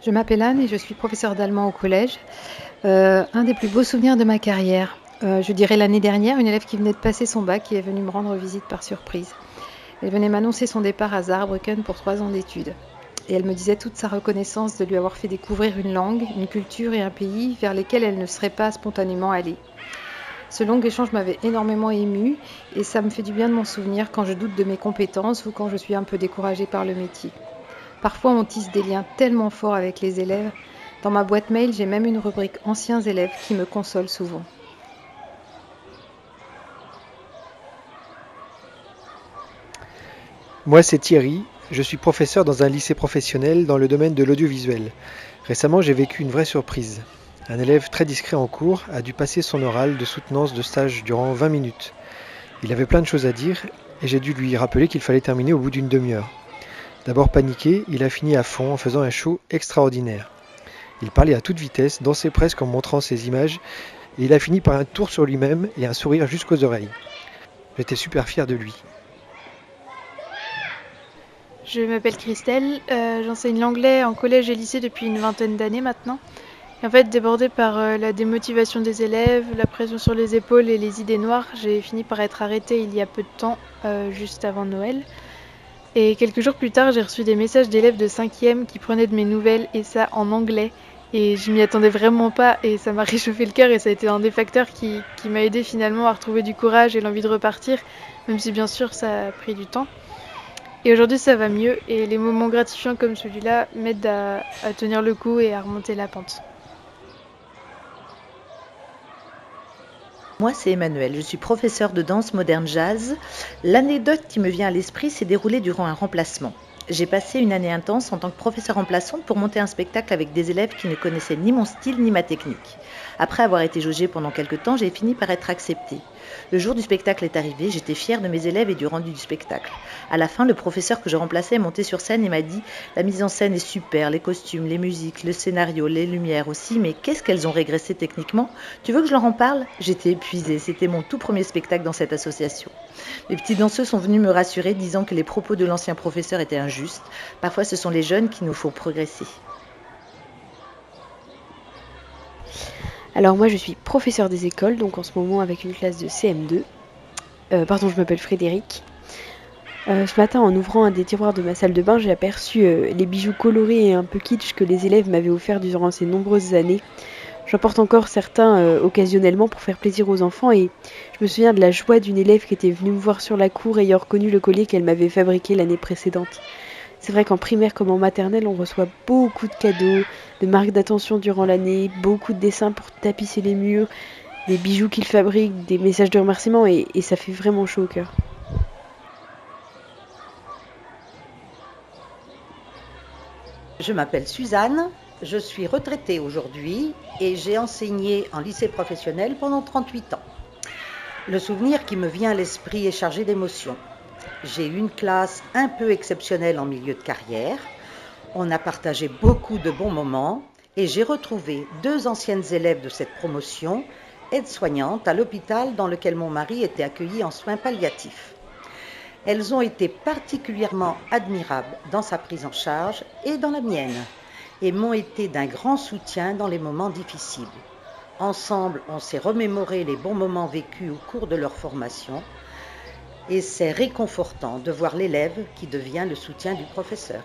Je m'appelle Anne et je suis professeure d'allemand au collège. Un des plus beaux souvenirs de ma carrière, je dirais l'année dernière, une élève qui venait de passer son bac qui est venue me rendre visite par surprise. Elle venait m'annoncer son départ à Saarbrücken pour 3 ans d'études. Et elle me disait toute sa reconnaissance de lui avoir fait découvrir une langue, une culture et un pays vers lesquels elle ne serait pas spontanément allée. Ce long échange m'avait énormément émue et ça me fait du bien de m'en souvenir quand je doute de mes compétences ou quand je suis un peu découragée par le métier. Parfois, on tisse des liens tellement forts avec les élèves. Dans ma boîte mail, j'ai même une rubrique anciens élèves qui me console souvent. Moi, c'est Thierry, je suis professeur dans un lycée professionnel dans le domaine de l'audiovisuel. Récemment, j'ai vécu une vraie surprise. Un élève très discret en cours a dû passer son oral de soutenance de stage durant 20 minutes. Il avait plein de choses à dire et j'ai dû lui rappeler qu'il fallait terminer au bout d'une demi-heure. D'abord paniqué, il a fini à fond en faisant un show extraordinaire. Il parlait à toute vitesse, dansait presque en montrant ses images et il a fini par un tour sur lui-même et un sourire jusqu'aux oreilles. J'étais super fier de lui. Je m'appelle Christelle, j'enseigne l'anglais en collège et lycée depuis une vingtaine d'années maintenant. Et en fait, débordée par la démotivation des élèves, la pression sur les épaules et les idées noires, j'ai fini par être arrêtée il y a peu de temps, juste avant Noël. Et quelques jours plus tard, j'ai reçu des messages d'élèves de 5e qui prenaient de mes nouvelles, et ça en anglais. Et je m'y attendais vraiment pas, et ça m'a réchauffé le cœur, et ça a été un des facteurs qui m'a aidé finalement à retrouver du courage et l'envie de repartir, même si bien sûr ça a pris du temps. Et aujourd'hui, ça va mieux et les moments gratifiants comme celui-là m'aident à tenir le coup et à remonter la pente. Moi, c'est Emmanuel, je suis professeure de danse moderne jazz. L'anecdote qui me vient à l'esprit s'est déroulée durant un remplacement. J'ai passé une année intense en tant que professeure remplaçante pour monter un spectacle avec des élèves qui ne connaissaient ni mon style ni ma technique. Après avoir été jaugée pendant quelques temps, j'ai fini par être acceptée. Le jour du spectacle est arrivé, j'étais fière de mes élèves et du rendu du spectacle. À la fin, le professeur que je remplaçais est monté sur scène et m'a dit: La mise en scène est super, les costumes, les musiques, le scénario, les lumières aussi, mais qu'est-ce qu'elles ont régressé techniquement? Tu veux que je leur en parle? J'étais épuisée, c'était mon tout premier spectacle dans cette association. Les petits danseux sont venus me rassurer, disant que les propos de l'ancien professeur étaient injustes. Parfois, ce sont les jeunes qui nous font progresser. Alors moi je suis professeure des écoles, donc en ce moment avec une classe de CM2. Je m'appelle Frédéric. Ce matin en ouvrant un des tiroirs de ma salle de bain, j'ai aperçu les bijoux colorés et un peu kitsch que les élèves m'avaient offerts durant ces nombreuses années. J'en porte encore certains occasionnellement pour faire plaisir aux enfants et je me souviens de la joie d'une élève qui était venue me voir sur la cour ayant reconnu le collier qu'elle m'avait fabriqué l'année précédente. C'est vrai qu'en primaire comme en maternelle, on reçoit beaucoup de cadeaux, de marques d'attention durant l'année, beaucoup de dessins pour tapisser les murs, des bijoux qu'ils fabriquent, des messages de remerciement et ça fait vraiment chaud au cœur. Je m'appelle Suzanne, je suis retraitée aujourd'hui et j'ai enseigné en lycée professionnel pendant 38 ans. Le souvenir qui me vient à l'esprit est chargé d'émotions. J'ai eu une classe un peu exceptionnelle en milieu de carrière. On a partagé beaucoup de bons moments et j'ai retrouvé 2 anciennes élèves de cette promotion, aides-soignantes à l'hôpital dans lequel mon mari était accueilli en soins palliatifs. Elles ont été particulièrement admirables dans sa prise en charge et dans la mienne, et m'ont été d'un grand soutien dans les moments difficiles. Ensemble, on s'est remémoré les bons moments vécus au cours de leur formation, et c'est réconfortant de voir l'élève qui devient le soutien du professeur.